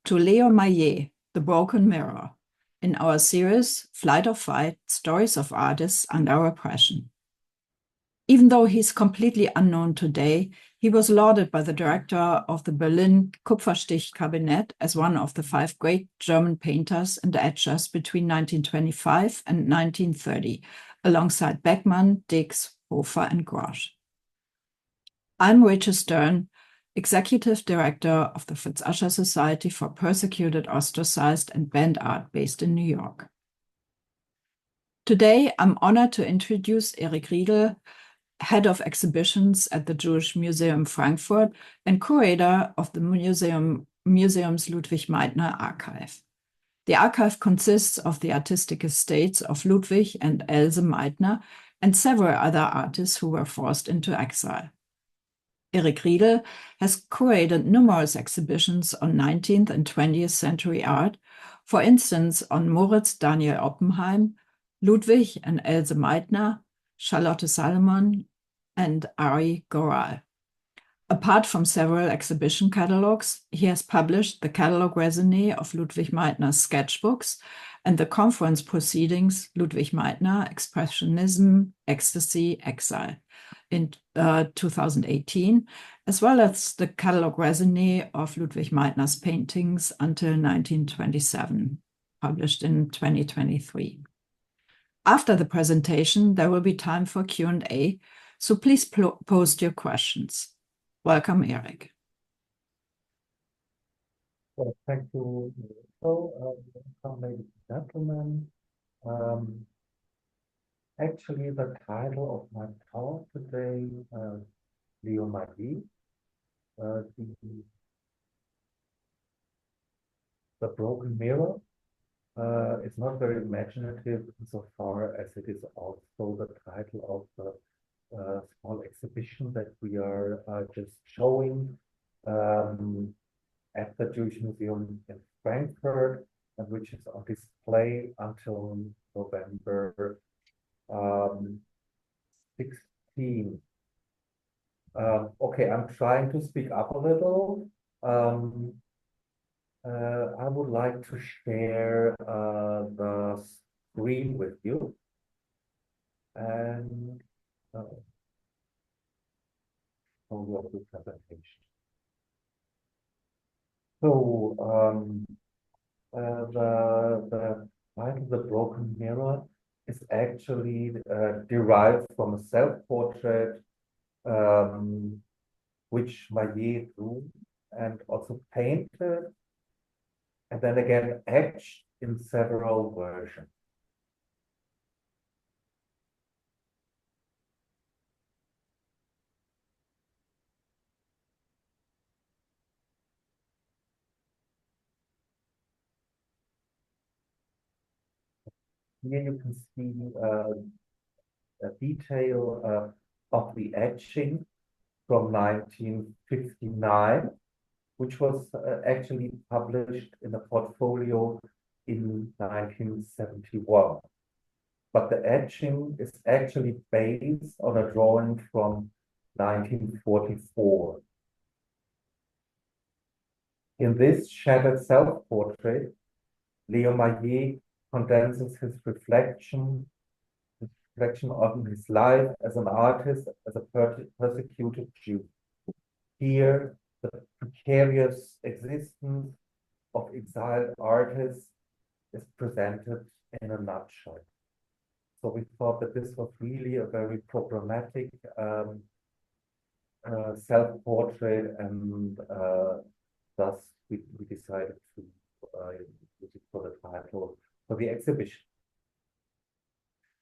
to Léo Maillet, The Broken Mirror, in our series Flight or Fight, Stories of Artists Under Repression. Even though he's completely unknown today, he was lauded by the director of the Berlin Kupferstich Cabinet as one of the 5 great German painters and etchers between 1925 and 1930, alongside Beckmann, Dix, Hofer, and Grosch. I'm Rachel Stern, Executive Director of the Fritz Ascher Society for Persecuted, Ostracized, and Banned Art based in New York. Today, I'm honored to introduce Erik Riedel, Head of Exhibitions at the Jewish Museum Frankfurt and curator of the museum's Ludwig Meitner archive. The archive consists of the artistic estates of Ludwig and Else Meitner and several other artists who were forced into exile. Erik Riedel has curated numerous exhibitions on 19th and 20th century art, for instance on Moritz Daniel Oppenheim, Ludwig and Else Meitner, Charlotte Salomon, and Ari Goral. Apart from several exhibition catalogs, he has published the catalog raisonné of Ludwig Meitner's sketchbooks and the conference proceedings Ludwig Meitner, Expressionism, Ecstasy, Exile in 2018, as well as the catalog raisonné of Ludwig Meitner's paintings until 1927, published in 2023. After the presentation, there will be time for Q&A, so please post your questions. Welcome, Erik. Well, thank you. Welcome, ladies and gentlemen. Actually, the title of my talk today, Léo Maillet, the Broken Mirror, is not very imaginative insofar as it is also the title of the small exhibition that we are just showing at the Jewish Museum in Frankfurt, and which is on display until November 16. Okay, I'm trying to speak up a little. I would like to share the screen with you and show you the presentation. So the title, The Broken Mirror, is actually derived from a self-portrait which Maillet drew and also painted, and then again etched in several versions. Here you can see a detail of the etching from 1959, which was actually published in a portfolio in 1971. But the etching is actually based on a drawing from 1944. In this shattered self-portrait, Léo Maillet condenses his reflection on his life as an artist, as a persecuted Jew. Here, the precarious existence of exiled artists is presented in a nutshell. So we thought that this was really a very problematic self-portrait, and thus we decided to use it for the title for the exhibition.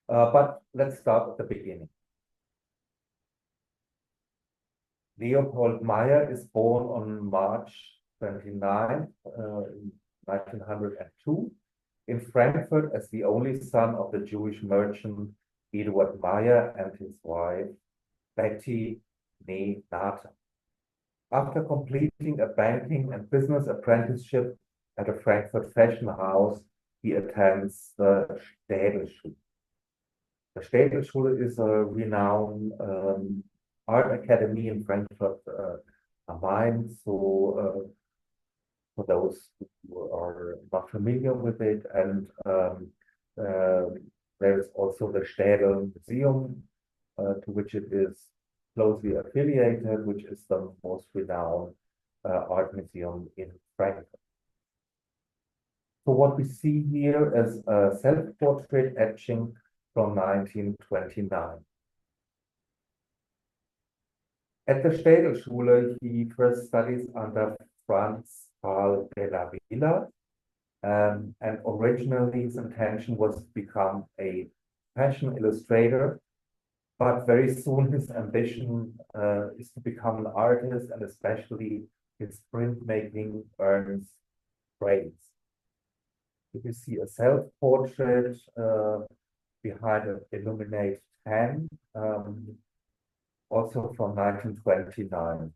But let's start at the beginning. Leopold Mayer is born on March 29, 1902, in Frankfurt as the only son of the Jewish merchant Eduard Mayer and his wife Betty née Nathan. After completing a banking and business apprenticeship at a Frankfurt fashion house, he attends the Städelschule. The Städelschule is a renowned art academy in Frankfurt am Main. So for those who are not familiar with it. And there is also the Städel Museum, to which it is closely affiliated, which is the most renowned art museum in Frankfurt. So what we see here is a self-portrait etching from 1929. At the Städelschule, he first studies under Franz Carl de la Villa, and originally his intention was to become a fashion illustrator, but very soon his ambition is to become an artist, and especially his printmaking earns praise. If you see a self-portrait behind an illuminated hand, also from 1929.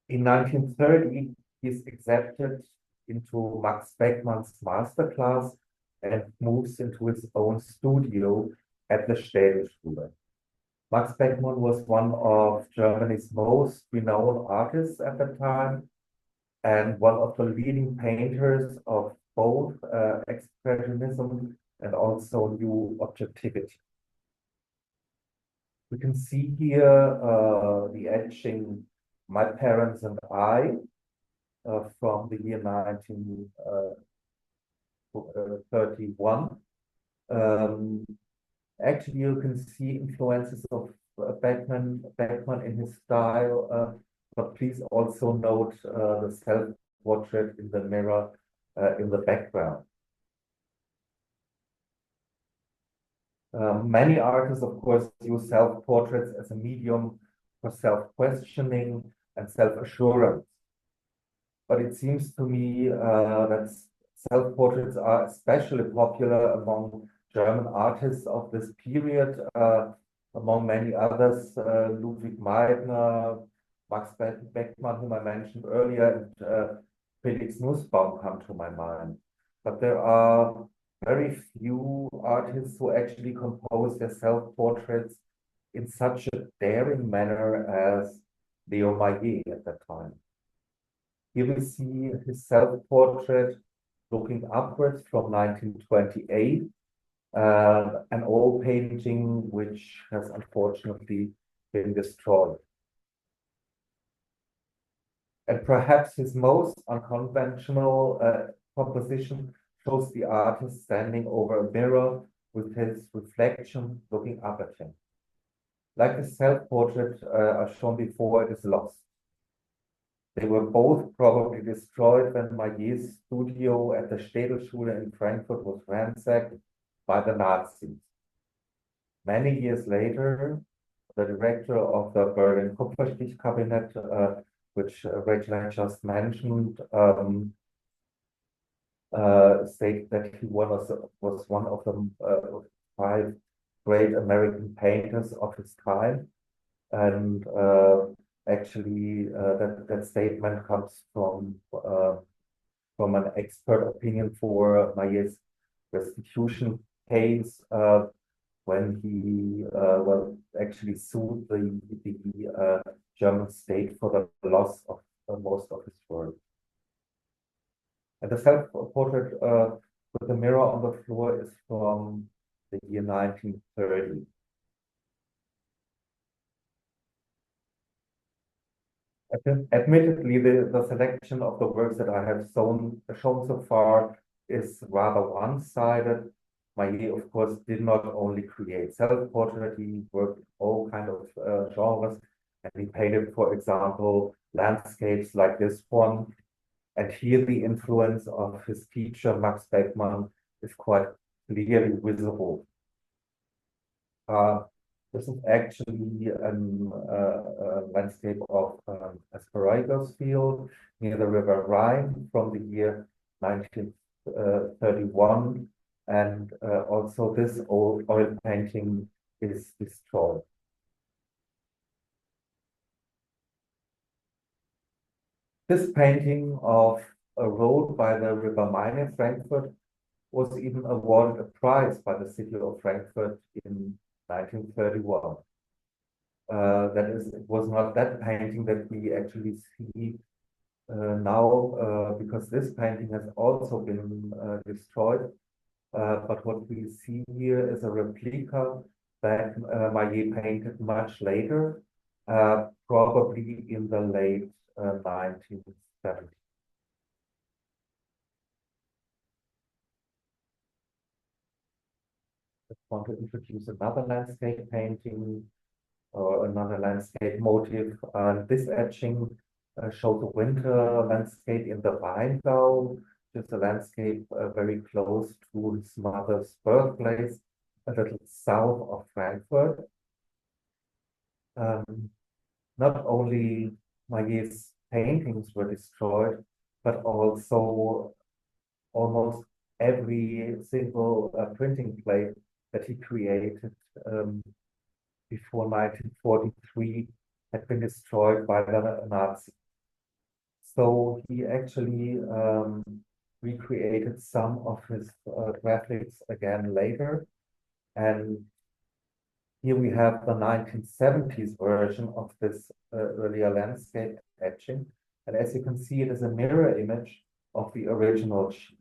In 1930, he's accepted into Max Beckmann's masterclass and moves into his own studio at the Städelschule. Max Beckmann was one of Germany's most renowned artists at the time, and one of the leading painters of both expressionism and also new objectivity. We can see here the etching My Parents and I from the year 1931. Actually, you can see influences of Beckmann in his style, but please also note the self-portrait in the mirror in the background. Many artists, of course, use self-portraits as a medium for self-questioning and self-assurance. But it seems to me that self-portraits are especially popular among German artists of this period, among many others, Ludwig Meidner, Max Beckmann, whom I mentioned earlier, and Felix Nussbaum come to my mind. But there are very few artists who actually compose their self-portraits in such a daring manner as Léo Maillet at that time. Here we see his self-portrait looking upwards from 1928, an oil painting which has unfortunately been destroyed. And perhaps his most unconventional composition shows the artist standing over a mirror with his reflection looking up at him. Like the self-portrait as shown before, it is lost. They were both probably destroyed when Maillet's studio at the Städelschule in Frankfurt was ransacked by the Nazis. Many years later, the director of the Berlin Kupferstich Cabinet, which Rachel had just mentioned, stated that he was one of the 5 great American painters of his time, and actually that statement comes from an expert opinion for Maillet's restitution case when he actually sued the German state for the loss of most of his work. And the self-portrait with the mirror on the floor is from the year 1930. Admittedly, the selection of the works that I have shown so far is rather one-sided. Maillet, of course, did not only create self-portrait, he worked in all kinds of genres, and he painted, for example, landscapes like this one. And here the influence of his teacher, Max Beckmann, is quite clearly visible. This is actually a landscape of asparagus field near the River Rhine from the year 1931. And also this oil painting is destroyed. This painting of a road by the River Main in Frankfurt was even awarded a prize by the city of Frankfurt in 1931. that is, it was not that painting that we actually see now, because this painting has also been destroyed. But what we see here is a replica that Maillet painted much later, probably in the late 1970s. I want to introduce another landscape painting or another landscape motif. This etching shows a winter landscape in the Rheingau, just a landscape very close to his mother's birthplace, a little south of Frankfurt. Not only Maillet's paintings were destroyed, but also almost every single printing plate that he created before 1943 had been destroyed by the Nazis. So he actually recreated some of his graphics again later. And here we have the 1970s version of this earlier landscape etching. And as you can see, it is a mirror image of the original sheet.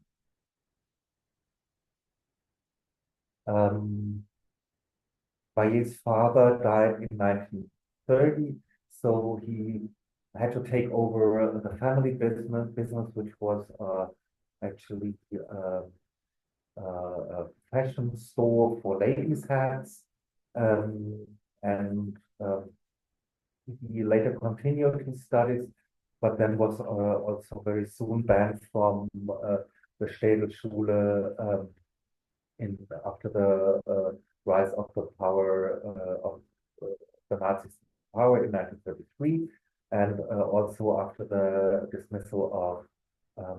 Maillet's father died in 1930, so he had to take over the family business, which was actually a fashion store for ladies' hats, and he later continued his studies, but then was also very soon banned from the Städelschule after the rise of the power of the Nazis power in 1933, and also after the dismissal of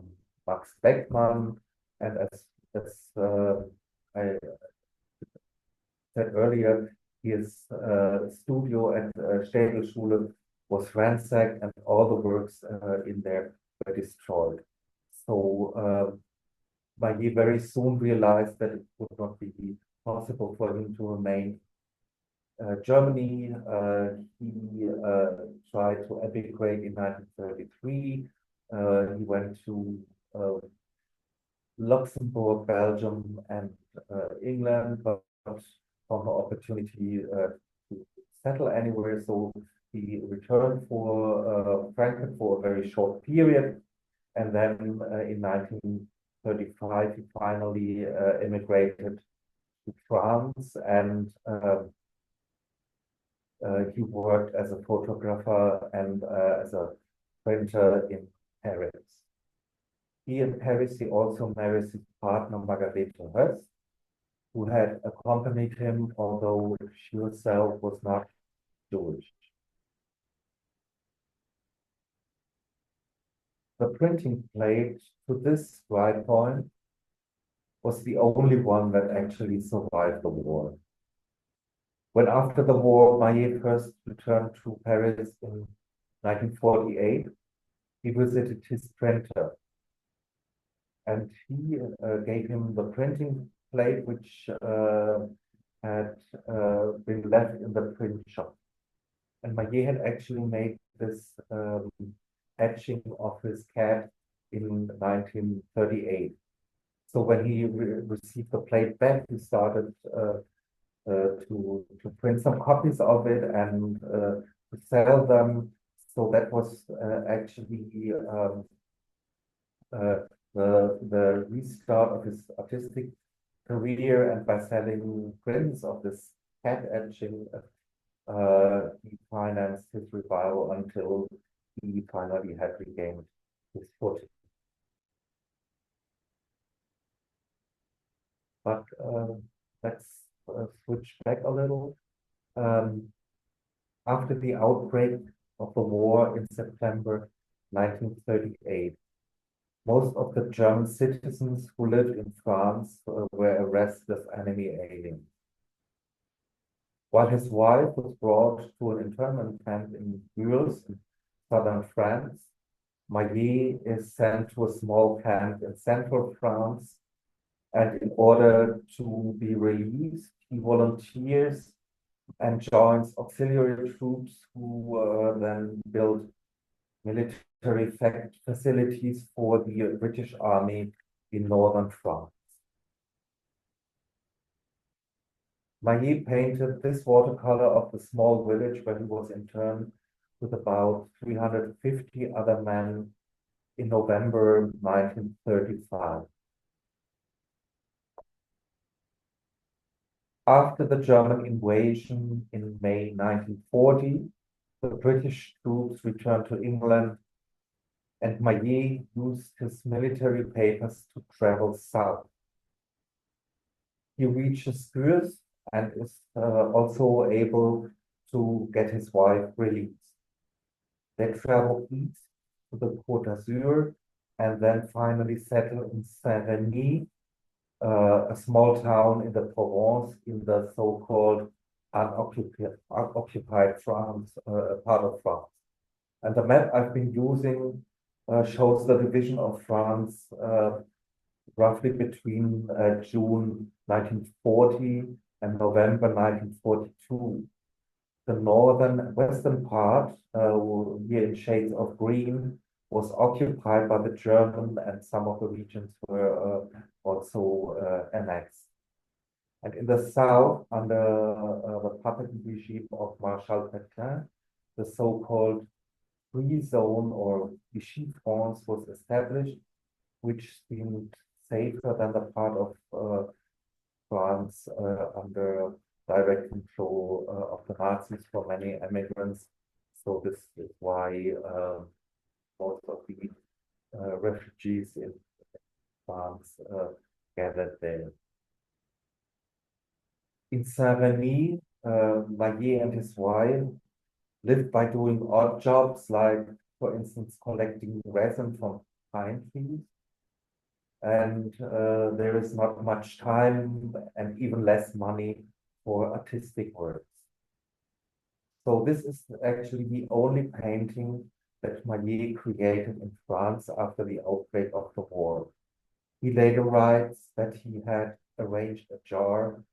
Max Beckmann. And as I said earlier, his studio at Städelschule was ransacked, and all the works in there were destroyed. So Maillet very soon realized that it would not be possible for him to remain Germany. He tried to emigrate in 1933. He went to Luxembourg, Belgium, and England, but found no opportunity to settle anywhere. So he returned for Frankfurt for a very short period, and then in 1935 he finally immigrated to France, and he worked as a photographer and as a printer in Paris. Here in Paris, he also married his partner Margarete Höss, who had accompanied him, although she herself was not Jewish. The printing plate to this right point was the only one that actually survived the war. When after the war, Maillet first returned to Paris in 1948, he visited his printer, and he gave him the printing plate, which had been left in the print shop. And Maillet had actually made this etching of his cat in 1938. So when he received the plate back, he started to print some copies of it and to sell them. So that was actually the restart of his artistic career, and by selling prints of this cat etching, he financed his revival until he finally had regained his footing. But let's switch back a little. After the outbreak of the war in September 1938, most of the German citizens who lived in France were arrested as enemy aliens. While his wife was brought to an internment camp in Bulle, in southern France, Maillet is sent to a small camp in central France, and in order to be released, he volunteers and joins auxiliary troops who then built military facilities for the British Army in northern France. Maillet painted this watercolor of the small village where he was interned with about 350 other men in November 1935. After the German invasion in May 1940, the British troops returned to England, and Maillet used his military papers to travel south. He reaches Gurs and is also able to get his wife released. They travel east to the Côte d'Azur and then finally settle in Cévennes, a small town in the Provence in the so-called unoccupied France, part of France. And the map I've been using shows the division of France roughly between June 1940 and November 1942. The northern western part, here in shades of green, was occupied by the German, and some of the regions were also annexed. And in the south, under the puppet regime of Marshal Pétain, the so-called Free Zone or Vichy France was established, which seemed safer than the part of France under direct control of the Nazis for many immigrants. So this is why most of the refugees in France gathered there. In Saint-Remy, Maillet and his wife lived by doing odd jobs, like, for instance, collecting resin from pine trees. And there is not much time and even less money for artistic works. So this is actually the only painting that Maillet created in France after the outbreak of the war. He later writes that he had arranged a jar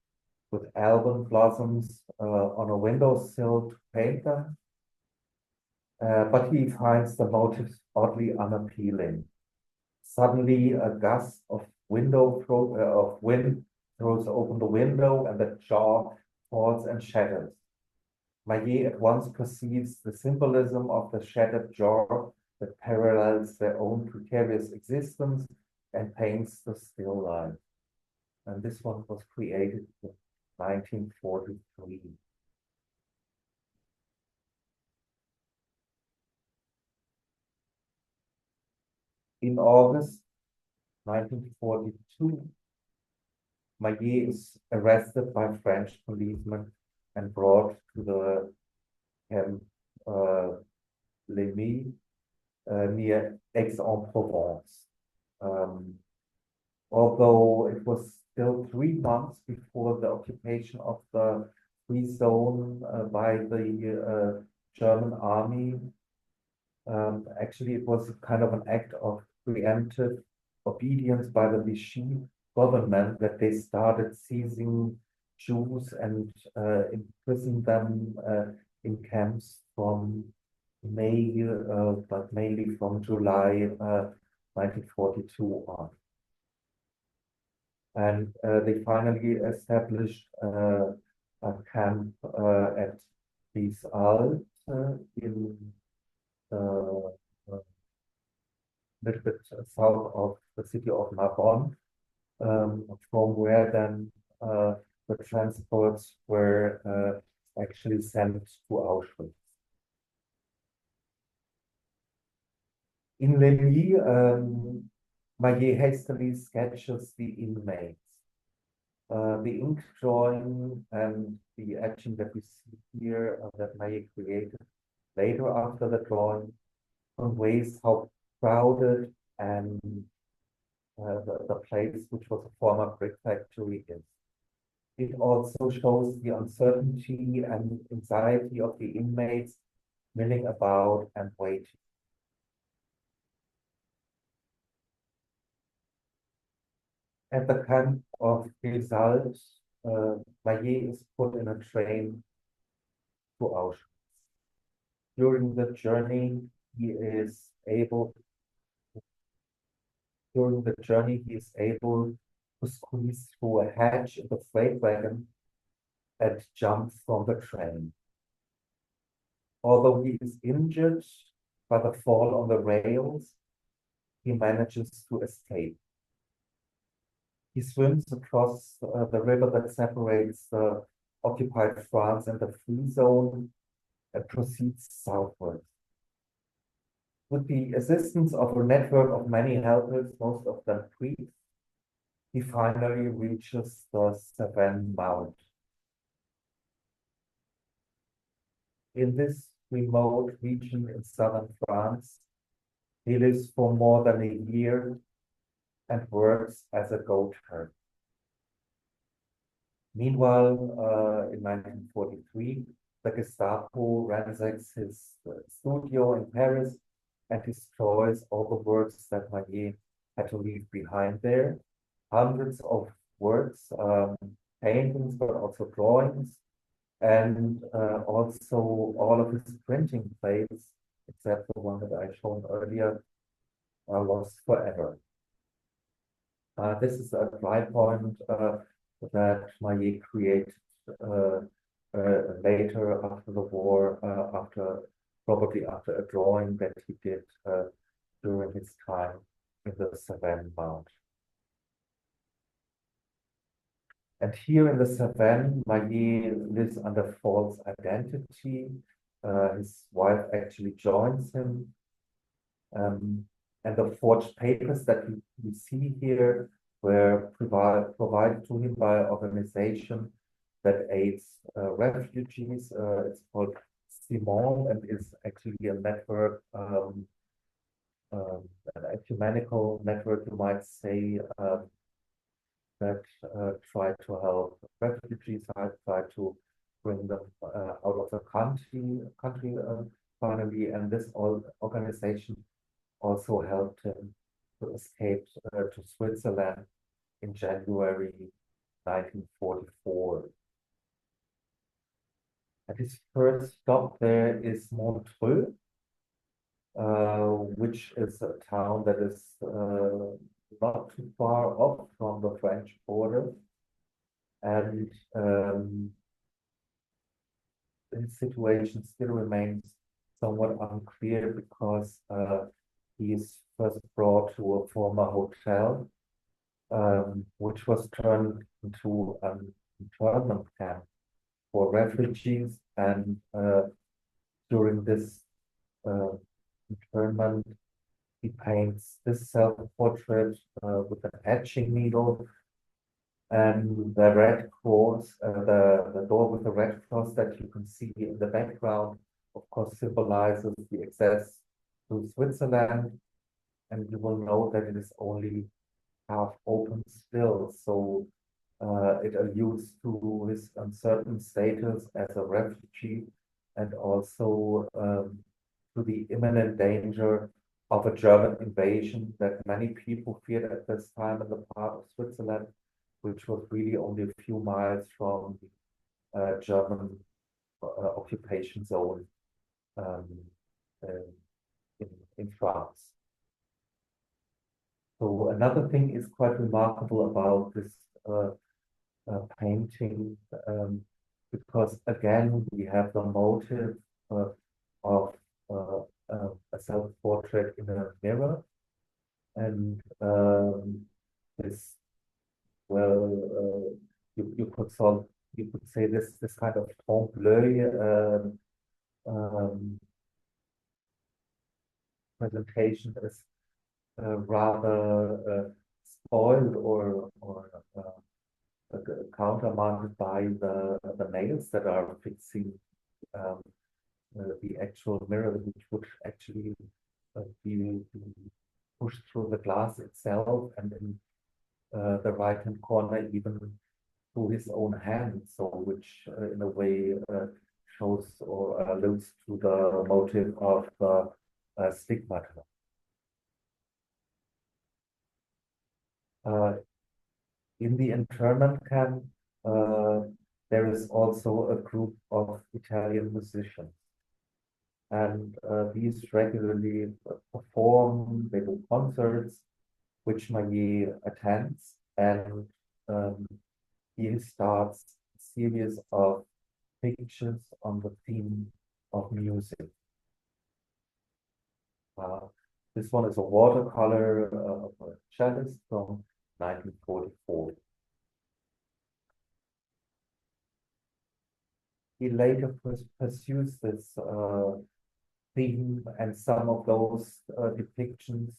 with almond blossoms on a windowsill to paint them, but he finds the motifs oddly unappealing. Suddenly, a gust of wind throws open the window, and the jar falls and shatters. Maillet at once perceives the symbolism of the shattered jar that parallels their own precarious existence and paints the still life. And this one was created in 1943. In August 1942, Maillet is arrested by French policemen and brought to the camp Lémy near Aix-en-Provence. Although it was still 3 months before the occupation of the Free Zone by the German army, actually it was kind of an act of preemptive obedience by the Vichy government that they started seizing Jews and imprisoned them in camps from May, but mainly from July 1942 on. And they finally established a camp at Ries-Alt in little bit south of the city of Narbonne, from where then the transports were actually sent to Auschwitz. In Lémy, Maillet hastily sketches the inmates. The ink drawing and the etching that we see here that Maillet created later after the drawing conveys how crowded and the place, which was a former brick factory, is. It also shows the uncertainty and anxiety of the inmates milling about and waiting. At the camp of Ries-Alt, Maillet is put in a train to Auschwitz. During the journey, he is able to squeeze through a hatch in the freight wagon and jump from the train. Although he is injured by the fall on the rails, he manages to escape. He swims across the river that separates the occupied France and the free zone and proceeds southwards. With the assistance of a network of many helpers, most of them priests, he finally reaches the Cévennes Mount. In this remote region in southern France, he lives for more than a year and works as a goat herd. Meanwhile, in 1943, the Gestapo ransacks his studio in Paris and destroys all the works that Maillet had to leave behind there. Hundreds of works, paintings, but also drawings, and also all of his printing plates, except the one that I showed earlier, lost forever. This is a dry point that Maillet created later after the war, probably after a drawing that he did during his time in the Cévennes Mount. And here in the Cévennes, Maillet lives under false identity. His wife actually joins him. And the forged papers that we see here were provided to him by an organization that aids refugees. It's called Simon and is actually a network, an ecumenical network, you might say, that try to help refugees, try to bring them out of the country finally. And this organization also helped him to escape to Switzerland in January 1944. And his first stop there is Montreux, which is a town that is not too far off from the French border. And his situation still remains somewhat unclear because he is first brought to a former hotel, which was turned into an internment camp for refugees. And during this internment, he paints this self-portrait with an etching needle, and the red cross, the door with the red cross that you can see in the background, of course, symbolizes the access to Switzerland. And you will note that it is only half open still, so it alludes to his uncertain status as a refugee, and also to the imminent danger of a German invasion that many people feared at this time in the part of Switzerland, which was really only a few miles from the German occupation zone in France. So another thing is quite remarkable about this painting, because again we have the motive of a self-portrait in a mirror, and this, well, you could say this kind of trompe-l'oeil presentation is rather spoiled or countermanded by the nails that are fixing the actual mirror, which would actually be pushed through the glass itself, and in the right-hand corner even through his own hand, so which in a way shows or alludes to the motive of stigmata. In the internment camp, there is also a group of Italian musicians. And these regularly perform, they do concerts, which Maillet attends, and he starts a series of pictures on the theme of music. This one is a watercolor of a cellist from 1944. He later pursues this theme, and some of those depictions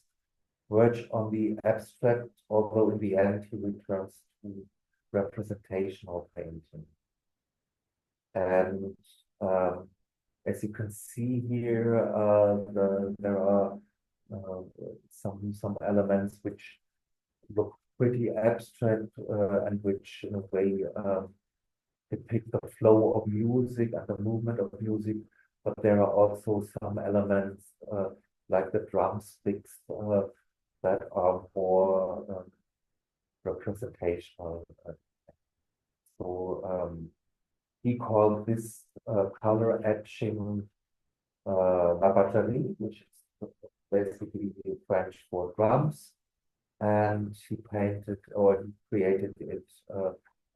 verge on the abstract, although in the end he returns to representational painting. And as you can see here, there are some elements which look pretty abstract and which in a way depict the flow of music and the movement of music, but there are also some elements like the drumsticks that are more representational. So he called this color etching la batterie, which is basically French for drums, and he painted or he created it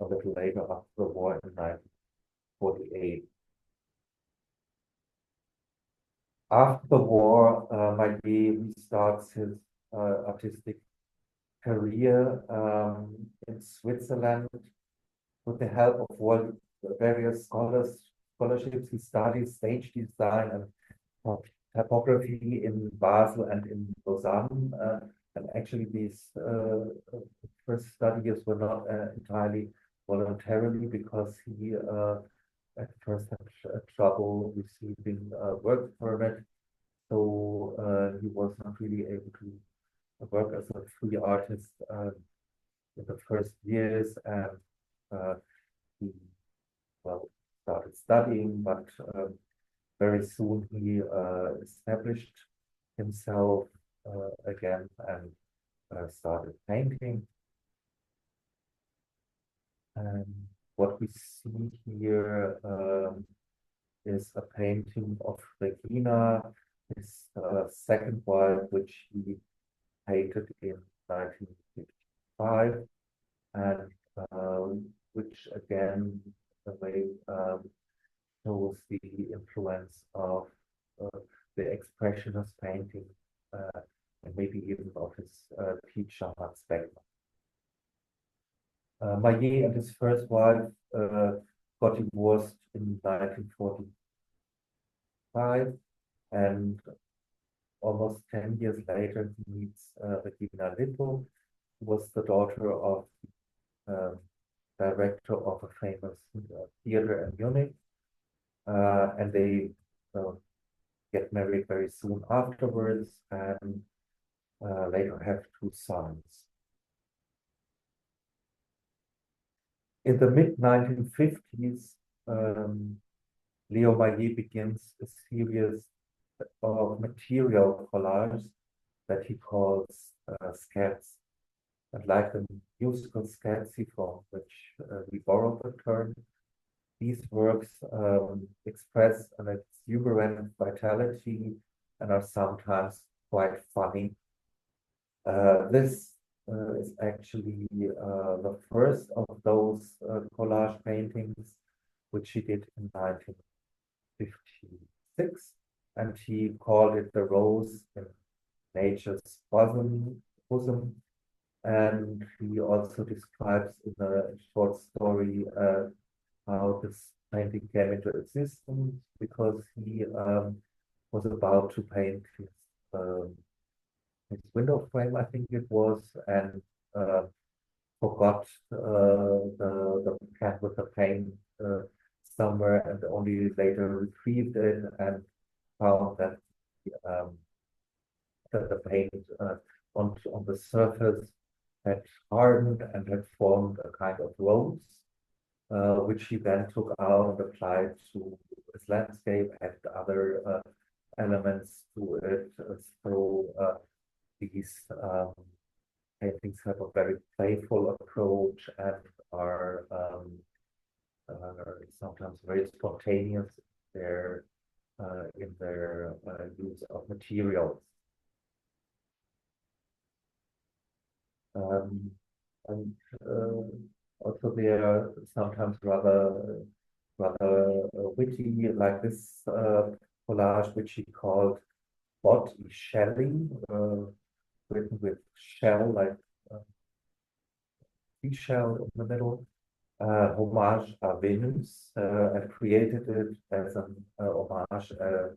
a little later after the war in 1948. After the war, Maillet restarts his artistic career in Switzerland with the help of various scholarships. He studies stage design and typography in Basel and in Lausanne. And actually, these first study years were not entirely voluntarily, because he at first had trouble receiving a work permit. So he was not really able to work as a free artist in the first years, and he started studying, but very soon he established himself again and started painting. And what we see here is a painting of Regina, his second wife, which he painted in 1955, and which again, the way shows the influence of the expressionist painting, and maybe even of his teacher Hans Beckmann. Maillet and his first wife got divorced in 1945, and almost 10 years later he meets Regina Little, who was the daughter of director of a famous theater in Munich, and they get married very soon afterwards, and later have 2 sons. In the mid-1950s, Léo Maillet begins a series of material collages that he calls scats. And like the musical scatsy, from which we borrowed the term, these works express an exuberant vitality and are sometimes quite funny. This is actually the first of those collage paintings, which he did in 1956, and he called it The Rose in Nature's Bosom. And he also describes in a short story how this painting came into existence, because he was about to paint his window frame, I think it was, and forgot the can with the paint somewhere, and only later retrieved it and found that the paint on the surface had hardened and had formed a kind of rose, which he then took out and applied to his landscape, and other elements to it. So these paintings have a very playful approach and are sometimes very spontaneous in their use of materials. And also they are sometimes rather witty, like this collage, which he called body shelling, written with shell, like seashell in the middle, homage à Venus, and created it as an homage to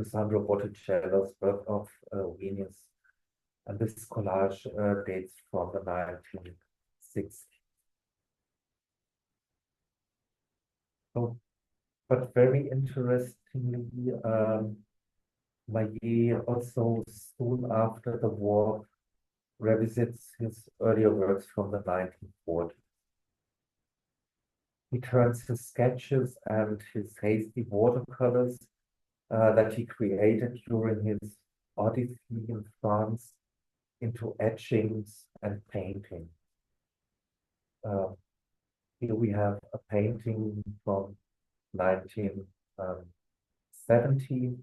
Sandro Botticello's work of Venus. And this collage dates from the 1960s. So, but very interestingly, Maillet also soon after the war revisits his earlier works from the 1940s. He turns his sketches and his hasty watercolors that he created during his odyssey in France into etchings and painting. Here we have a painting from 1970.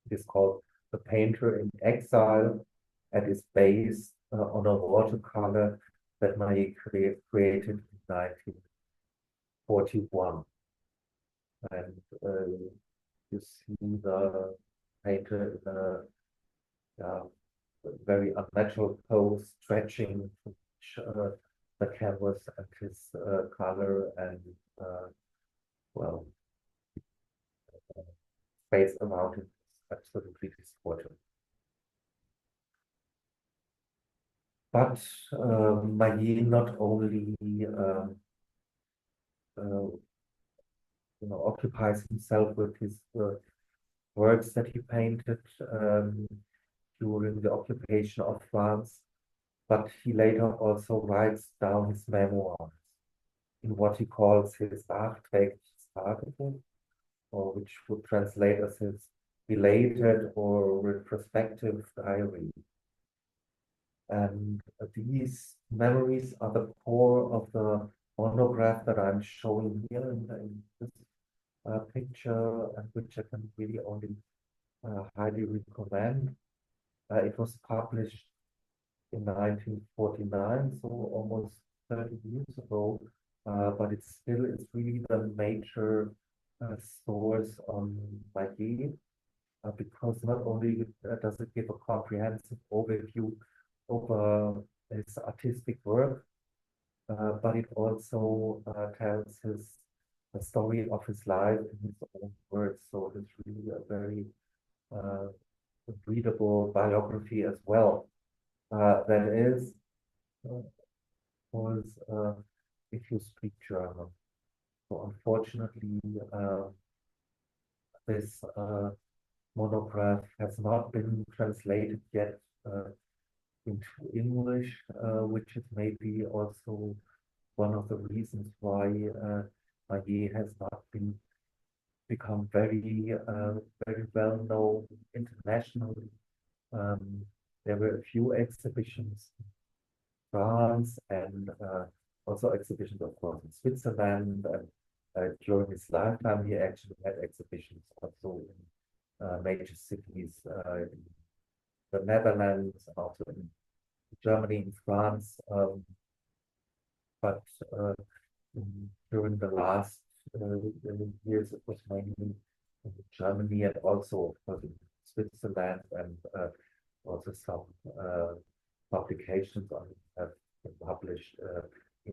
It is called The Painter in Exile, and is based on a watercolor that Maillet created in 1941. And you see the painter in a very unnatural pose, stretching the canvas and his color, and well, space around it is absolutely distorted. But Maillet not only occupies himself with his works that he painted during the occupation of France, but he later also writes down his memoirs in what he calls his Nachträglich, or which would translate as his belated or retrospective diary. And these memories are the core of the monograph that I'm showing here in this picture, and which I can really only highly recommend. It was published in 1949, so almost 30 years ago, but it still is really the major source on Maillet, because not only does it give a comprehensive overview over his artistic work, but it also tells the story of his life in his own words. So it's really a very readable biography as well. That is, was if you speak German. So unfortunately, this monograph has not been translated yet into English, which is maybe also one of the reasons why Maillet has not become very well known internationally. There were a few exhibitions in France, and also exhibitions, of course, in Switzerland. And during his lifetime, he actually had exhibitions also in major cities in the Netherlands, and also in Germany, in France. But during the last years, it was mainly in Germany, and also, of course, in Switzerland, and also some publications have been published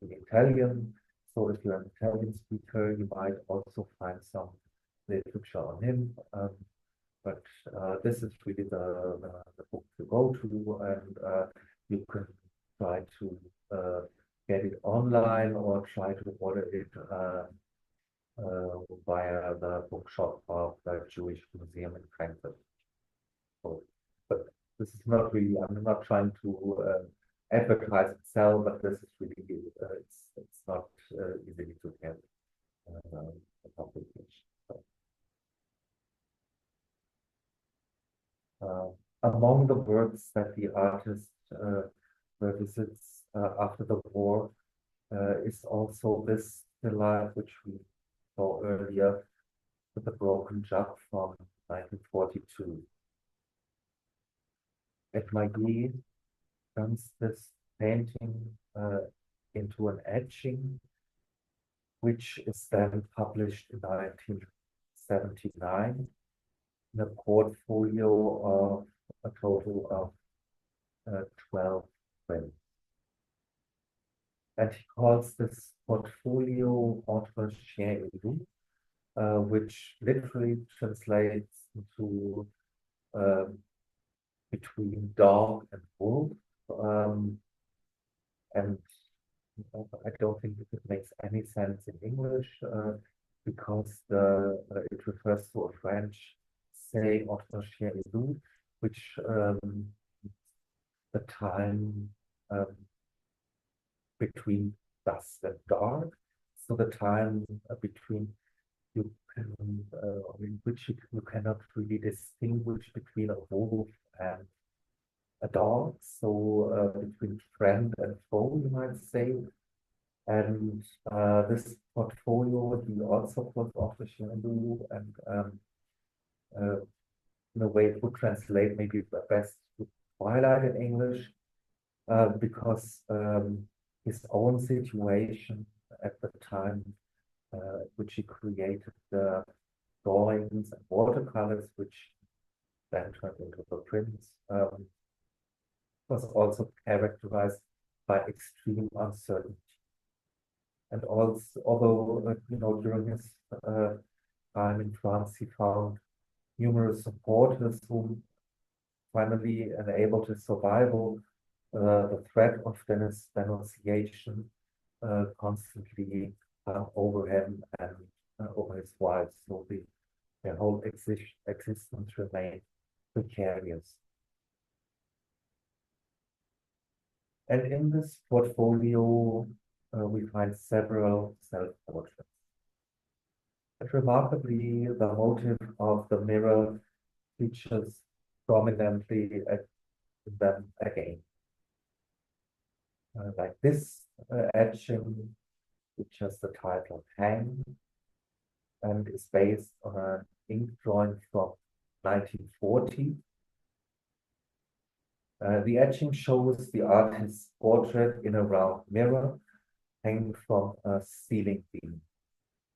in Italian. So if you're an Italian speaker, you might also find some literature on him. But this is really the book to go to, and you can try to get it online or try to order it via the bookshop of the Jewish Museum in Frankfurt. So, but this is not really, I'm not trying to advertise and sell, but this is really, it's not easy to get a publication. So, among the works that the artist revisits after the war is also this still life, which we saw earlier with the broken jug from 1942. And Maillet turns this painting into an etching, which is then published in 1979 in a portfolio of a total of 12 prints. And he calls this portfolio Entre Chien et Loup, which literally translates into between dog and wolf. And I don't think it makes any sense in English because it refers to a French saying Entre Chien et Loup, which the time between dusk and dark, so the time between you can, in which you cannot really distinguish between a wolf and a dog, so between friend and foe, you might say. And this portfolio, he also put off the Shindu, and in a way it would translate maybe best to Twilight in English, because his own situation at the time, which he created the drawings and watercolors, which then turned into the prints, was also characterized by extreme uncertainty. And also, although during his time in France, he found numerous supporters who finally enabled his survival, the threat of denunciation constantly over him and over his wife. So their whole existence remained precarious. And in this portfolio, we find several self-portraits. But remarkably, the motive of the mirror features prominently in them again. Like this etching, which has the title Hang, and is based on an ink drawing from 1940. The etching shows the artist's portrait in a round mirror hanging from a ceiling beam.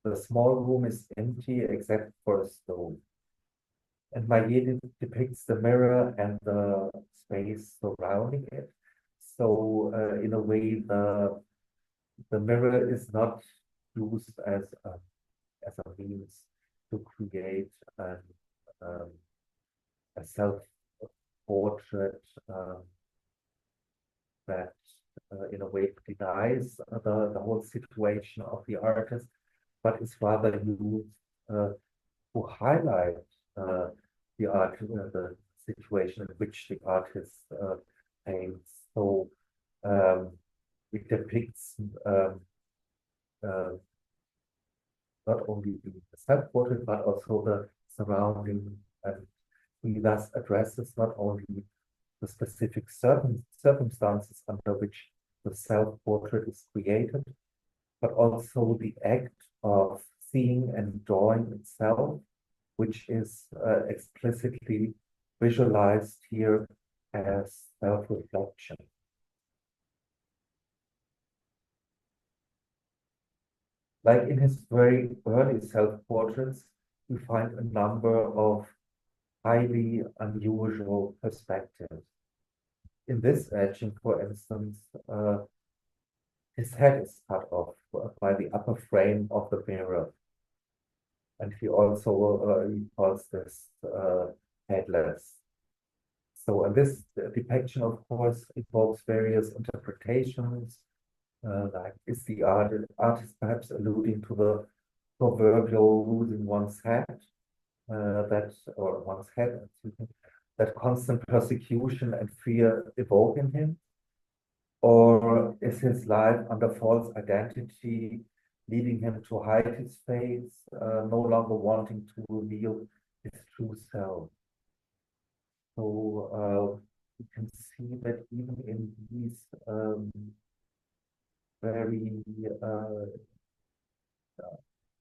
The small room is empty except for a stove. And Maillet depicts the mirror and the space surrounding it. So in a way, the mirror is not used as a means to create a self-portrait that in a way denies the whole situation of the artist, but is rather used to highlight the situation in which the artist paints. So it depicts not only the self-portrait, but also the surrounding, and he thus addresses not only the specific circumstances under which the self-portrait is created, but also the act of seeing and drawing itself, which is explicitly visualized here as self-reflection. Like in his very early self-portraits, we find a number of highly unusual perspectives. In this etching, for instance, his head is cut off by the upper frame of the mirror. And he also he calls this headless. So and this depiction, of course, involves various interpretations. Like, is the artist perhaps alluding to the proverbial losing one's head, that constant persecution and fear evoke in him? Or is his life under false identity leading him to hide his face, no longer wanting to reveal his true self? So you can see that even in these very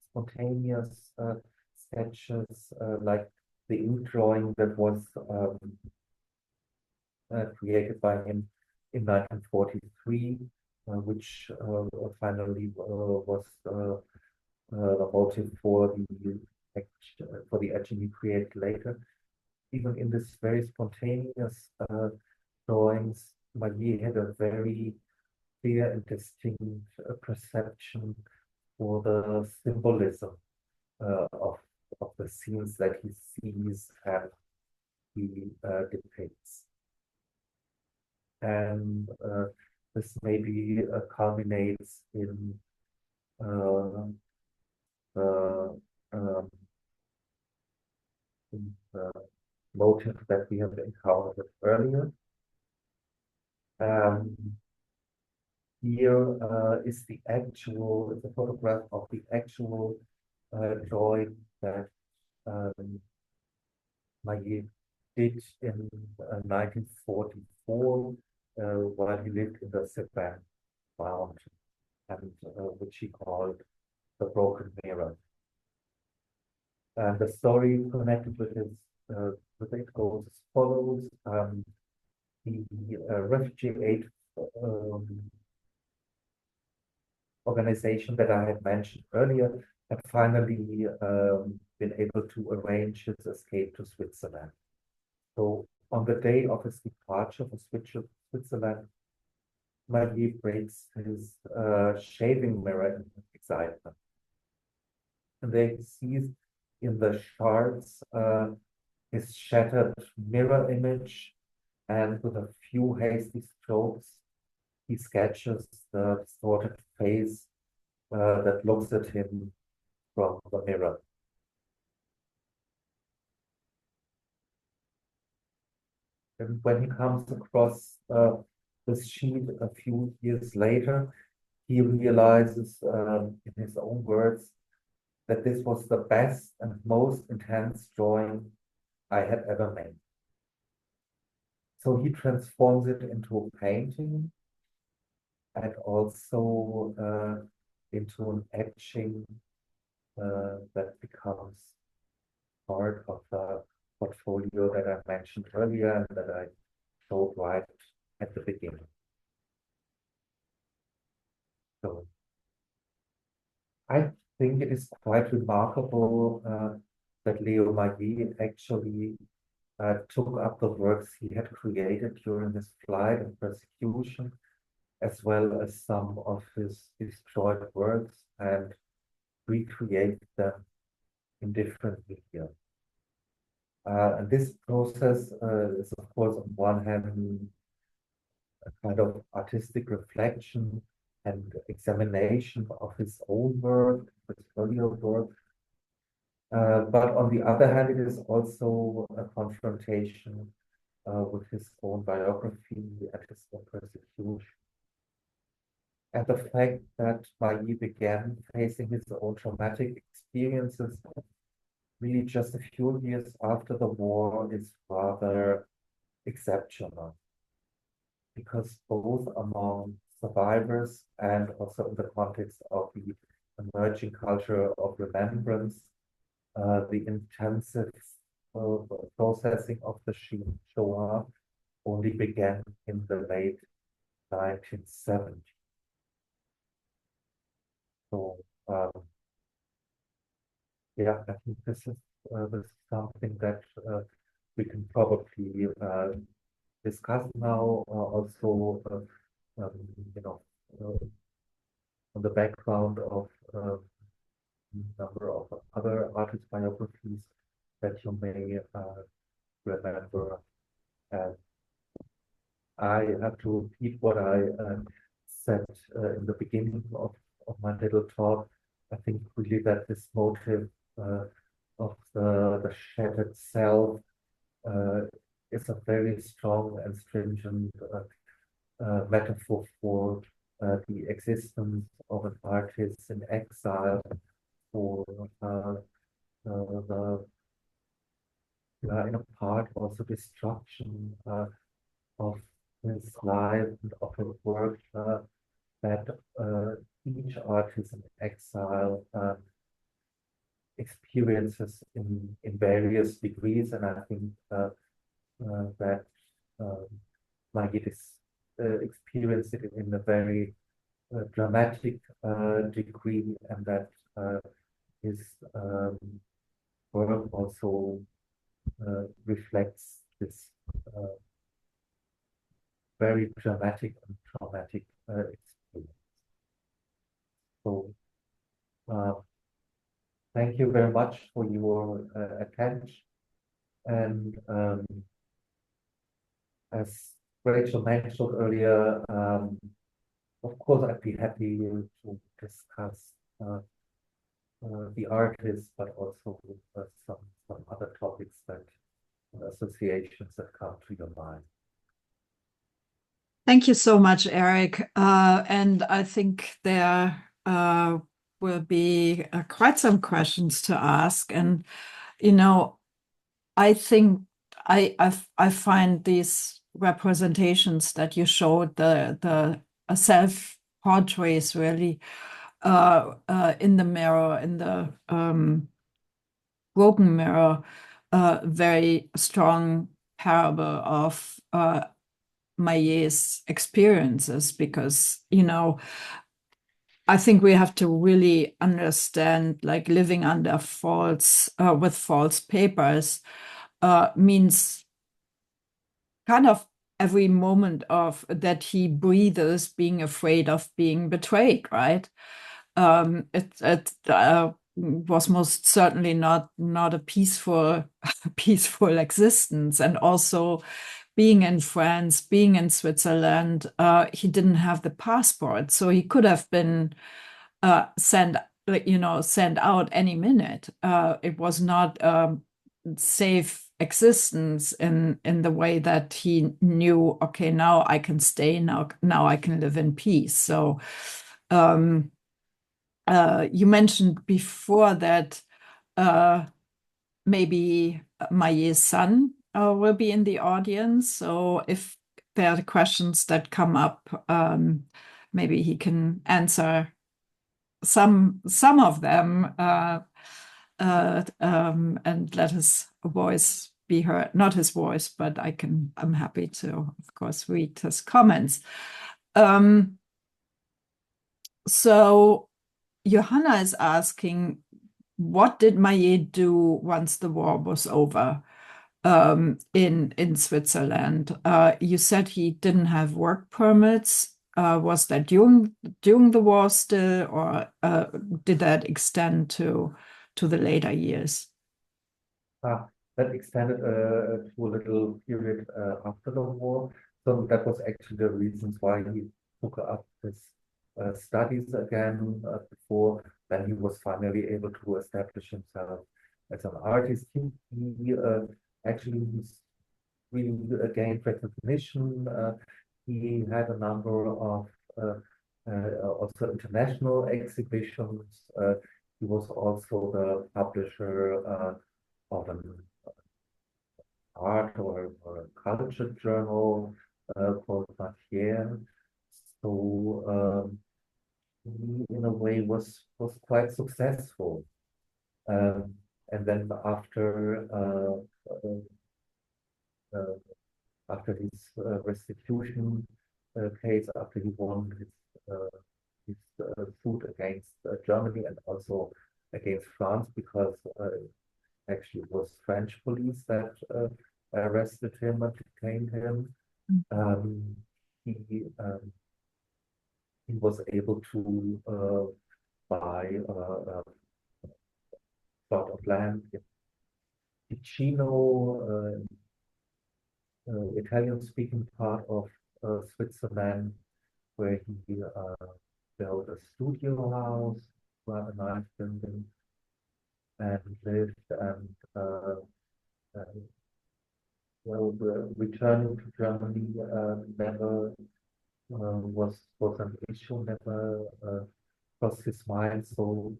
spontaneous sketches, like the ink drawing that was created by him in 1943, which finally was the motive for the etching he created later. Even in this very spontaneous drawings, Maillet had a very clear and distinct perception for the symbolism of the scenes that he sees and he depicts. And this maybe culminates in the motive that we have encountered earlier. Here is the photograph of the actual drawing that Maillet did in 1944 while he lived in the Cévennes mountain, and which he called the Broken Mirror. And the story connected with it goes as follows. The refugee aid organization that I had mentioned earlier had finally been able to arrange his escape to Switzerland. So on the day of his departure for Switzerland, Maillet breaks his shaving mirror in excitement. And there he sees in the shards his shattered mirror image, and with a few hasty strokes, he sketches the distorted face that looks at him from the mirror. And when he comes across this sheet a few years later, he realizes, in his own words, that this was the best and most intense drawing I had ever made. So he transforms it into a painting and also into an etching that becomes part of the portfolio that I mentioned earlier and that I showed right at the beginning. So I think it is quite remarkable that Léo Maillet actually took up the works he had created during his flight and persecution, as well as some of his destroyed works, and recreate them in different media. And this process is, of course, on one hand, a kind of artistic reflection and examination of his own work, his earlier work. But on the other hand, it is also a confrontation with his own biography and his own persecution. And the fact that Maillet began facing his own traumatic experiences really just a few years after the war is rather exceptional, because both among survivors and also in the context of the emerging culture of remembrance, the intensive processing of the Shoah only began in the late 1970s. So yeah, I think this is something that we can probably discuss now. Also, you know, on the background of a number of other artist biographies that you may remember. And I have to repeat what I said in the beginning of my little talk. I think really that this motive of the shattered self is a very strong and stringent metaphor for the existence of an artist in exile, for the in a part also destruction of his life and of his work that each artist in exile experiences in various degrees, and I think that Maillet experienced it in a very dramatic degree, and that his work also reflects this very dramatic and traumatic experience. So, thank you very much for your attention. And as Rachel mentioned earlier, of course, I'd be happy to discuss the artist, but also some other topics that associations that come to your mind. Thank you so much, Erik. And I think there will be quite some questions to ask. And, you know, I think I find these representations that you showed, the self-portraits really in the mirror, in the broken mirror, very strong parable of Maillet's experiences, because, you know, I think we have to really understand, like, living under false, with false papers means kind of every moment of that he breathes being afraid of being betrayed, right? It was most certainly not a peaceful existence. And also being in France, being in Switzerland, he didn't have the passport, so he could have been sent out any minute. It was not safe existence in the way that he knew, okay, now I can stay, now I can live in peace. So you mentioned before that maybe Maillet's son will be in the audience. So if there are questions that come up, maybe he can answer some of them, and let his voice be heard. Not his voice, but I'm happy to, of course, read his comments. So Johanna is asking, what did Maillet do once the war was over in Switzerland? You said he didn't have work permits. Was that during the war still, or did that extend to the later years? That extended to a little period after the war. So that was actually the reasons why he took up his studies again before then he was finally able to establish himself as an artist. He actually really gained recognition. He had a number of also international exhibitions. He was also the publisher of an art or a culture journal called Matière. So he, in a way, was quite successful. And then after his restitution case, after he won his suit against Germany and also against France, because actually it was French police that arrested him and detained him. He was able to buy a plot of land in Ticino, Italian-speaking part of Switzerland, where he built a studio house, rather nice building, and lived. And well, returning to Germany never was an issue, never crossed his mind. So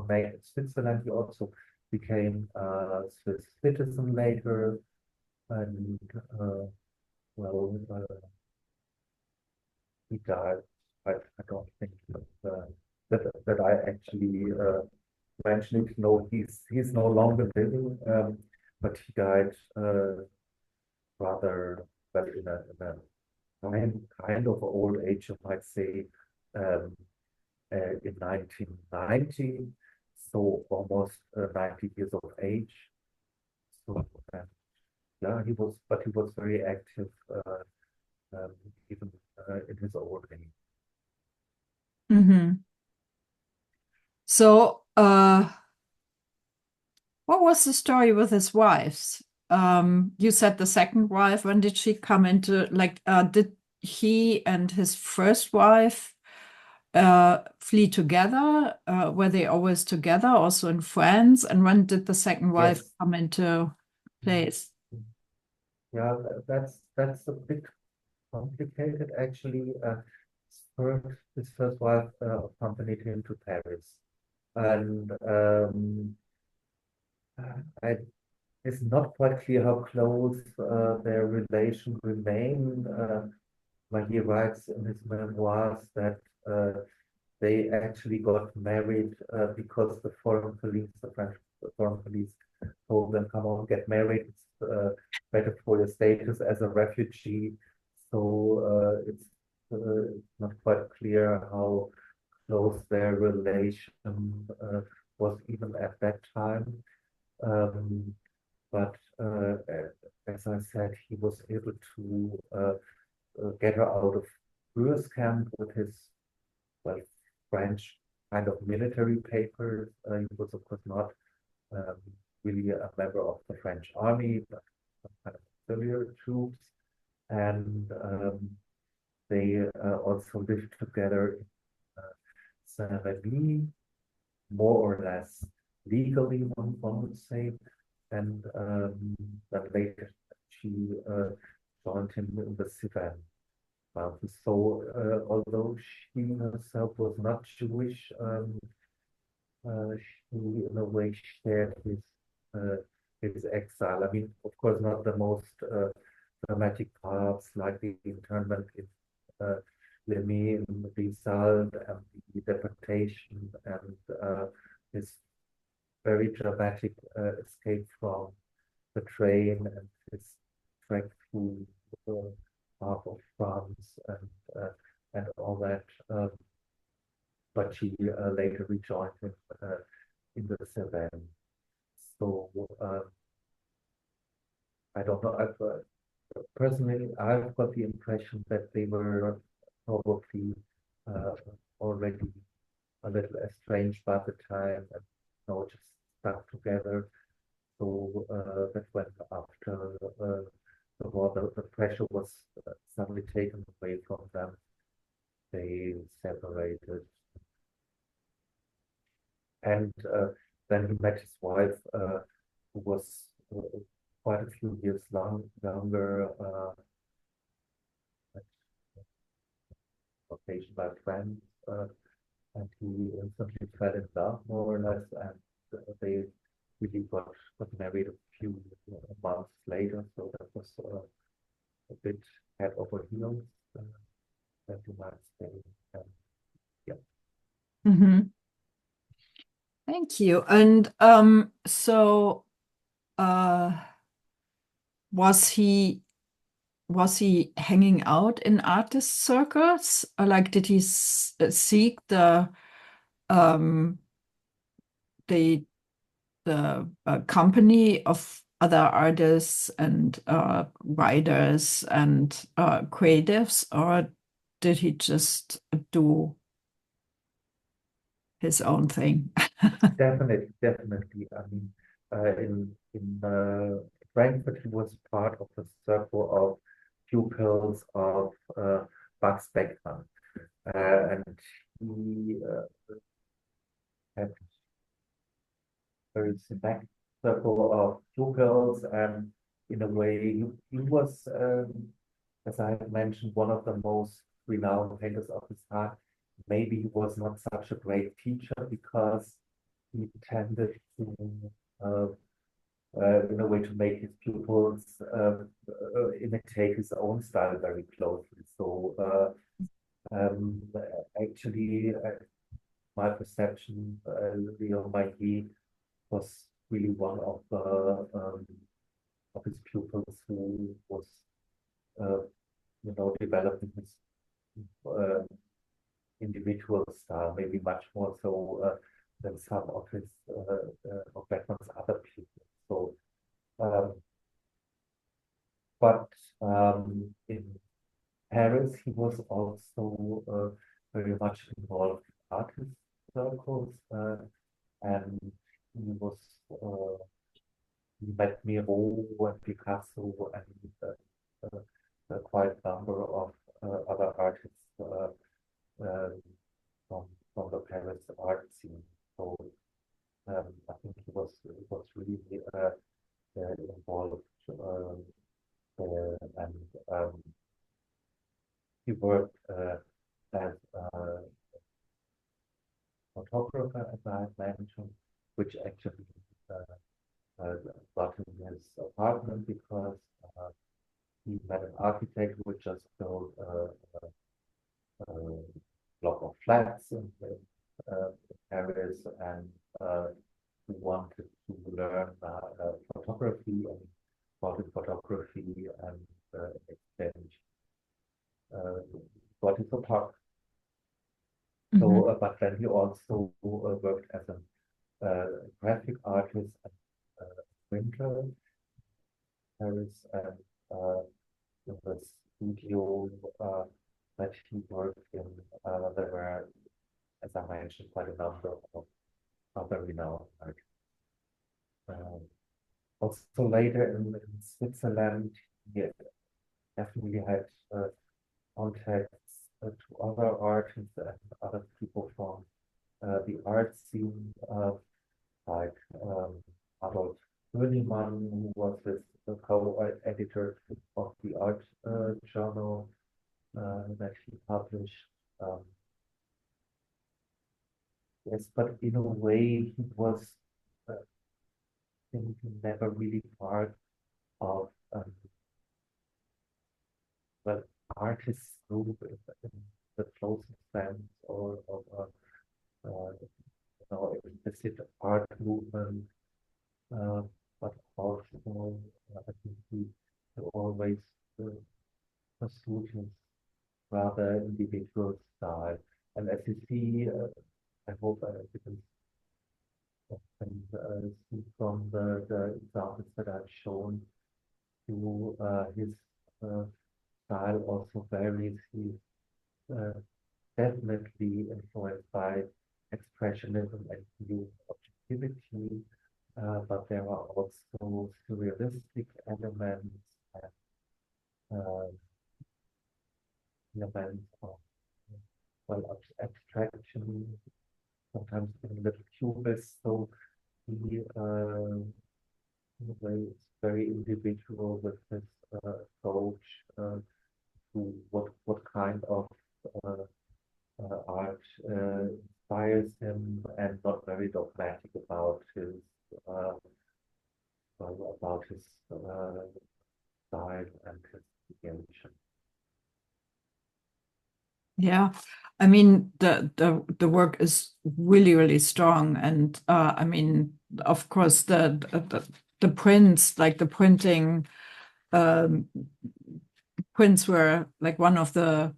made in Switzerland. He also became a Swiss citizen later, and he died I don't think that I actually mentioned it. No, he's no longer living, but he died rather well in a kind of old age, you might say, um, in 1990, so almost 90 years of age. So yeah, he was very active, um, even in his old age. Mm-hmm. So, what was the story with his wives? You said the second wife. When did she come into, like, did he and his first wife flee together? Were they always together, also in France? And when did the second wife Yes. come into place? Yeah, that's a bit complicated actually. His first wife accompanied him to Paris, and I, it's not quite clear how close their relation remained. When he writes in his memoirs that they actually got married because the foreign police, the French foreign police, told them, "Come on, get married. It's better for your status as a refugee." So it's not quite clear how close their relation was even at that time. Um, but as I said, he was able to get her out of Brewers camp with his, well, French kind of military papers. He was, of course, not um, really a member of the French army, but some kind of auxiliary troops. And they also lived together in Saint-Rémy, more or less legally, one would say. And then later she joined him in the Cévennes. So, although she herself was not Jewish, she in a way shared uh, his exile. I mean, of course, not the most dramatic parts like the internment in Les Mis and the result and the deportation and his very dramatic escape from the train and his trek through half of France and all that. But she later rejoined him in the Cévennes. So I don't know. Personally, I've got the impression that they were probably uh, already a little estranged by the time and just stuck together. So that when after the war, the pressure was suddenly taken away from them. They separated, and then he met his wife, who was quite a few years younger, occasioned by friends, and he instantly fell in love, more or less, and they really got married a few months later. So that was a bit head over heels, that you might say. And, yeah. Mm-hmm. Thank you. And so uh, was he hanging out in artist circles? Or like, did he seek um, the company of other artists and writers and creatives, or did he just do his own thing? Definitely. I mean, in Frankfurt, he was part of the circle of pupils of Max Beckmann, and he had very select circle of pupils, and in a way, he was, as I have mentioned, one of the most renowned painters of his time. Maybe he was not such a great teacher because he tended to, uh, in a way, to make his pupils imitate his own style very closely. So Um, Actually, my perception, Léo Maillet was really one of his pupils who was, developing his uh, individual style, maybe much more so than some of Beckmann's other pupils. So, um, but in Paris, he was also very much involved in artist circles, and he was he met Miro and Picasso and quite a number of other artists uh, from the Paris art scene. So I think he was really involved there, and he worked as a photographer, as I had mentioned, which actually got him his apartment because he met an architect who just built a block of flats in Paris, and who wanted to learn photography and started photography and exchange got his photography. So, but then he also worked as a graphic artist and printer in Paris, and in the studio that he worked in, there were, as I mentioned, quite a number of other renowned artists. Also later in Switzerland, he definitely had contacts to other artists and other people from the art scene, like Adolf Hürlimann, who was his co-editor of the art journal that he published. Yes, but in a way, he was never really part of the artist group in the closest sense, or of explicit art movement, but also I think he always pursued his rather individual style. And as you see, I hope you can see from the examples that I've shown you, his style also varies. He's definitely influenced by expressionism and new objectivity, but there are also surrealistic elements and elements of, well, abstraction, sometimes even a little cubist. So he, in a way, is very individual with his approach to what kind of art inspires him, and not very dogmatic about his style and his creation. Yeah, I mean the work is really strong, and I mean, of course, the prints, like the printing prints, were like one of the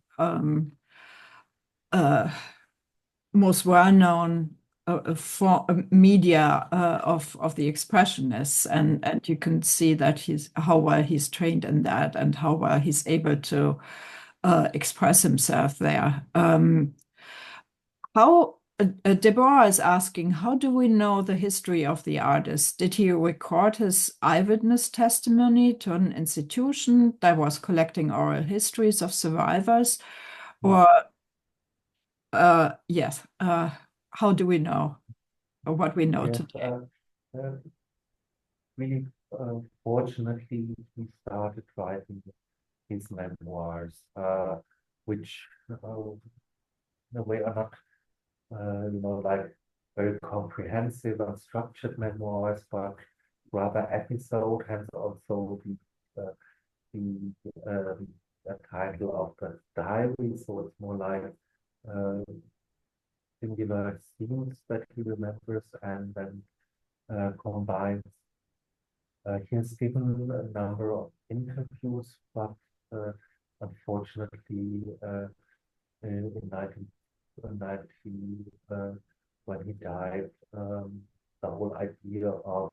most well-known for media of the expressionists, and you can see that how well he's trained in that, and how well he's able to express himself there. Deborah is asking, how do we know the history of the artist? Did he record his eyewitness testimony to an institution that was collecting oral histories of survivors? Or, yes, how do we know, or what we know Yes, today? really, fortunately, he started writing his memoirs, which in a way are not, like very comprehensive and structured memoirs, but rather episode, hence also the the title of the diary, so it's more like singular scenes that he remembers and then combines. He has given a number of interviews, but unfortunately, in 1990, when he died, the whole idea of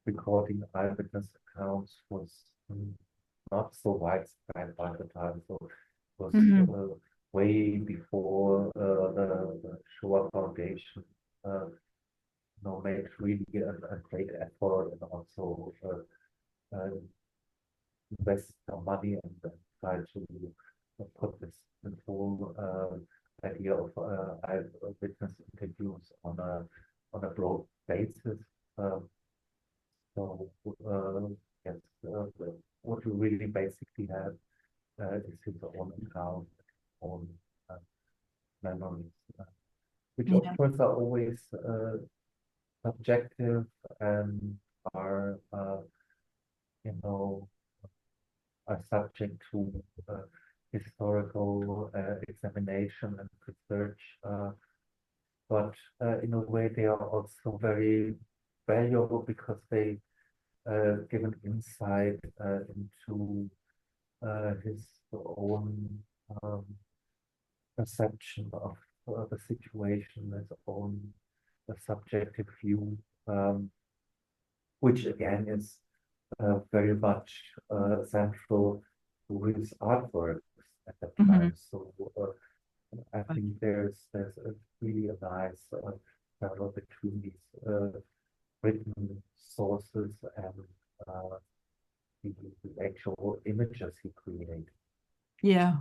recording eyewitness accounts was not so widespread by the time. So it was way before the Shoah Foundation made really a great effort and also invest some money and try to put this whole idea of eyewitness interviews on a broad basis. So yes, what you really basically have is his own account, own memories, which of course are always subjective and are are subject to historical examination and research, but in a way they are also very valuable because they give an insight into his own perception of the situation, his own subjective view, which again is very much central to his artworks at that time. So I think there's really a nice parallel between these written sources and the actual images he created. Yeah,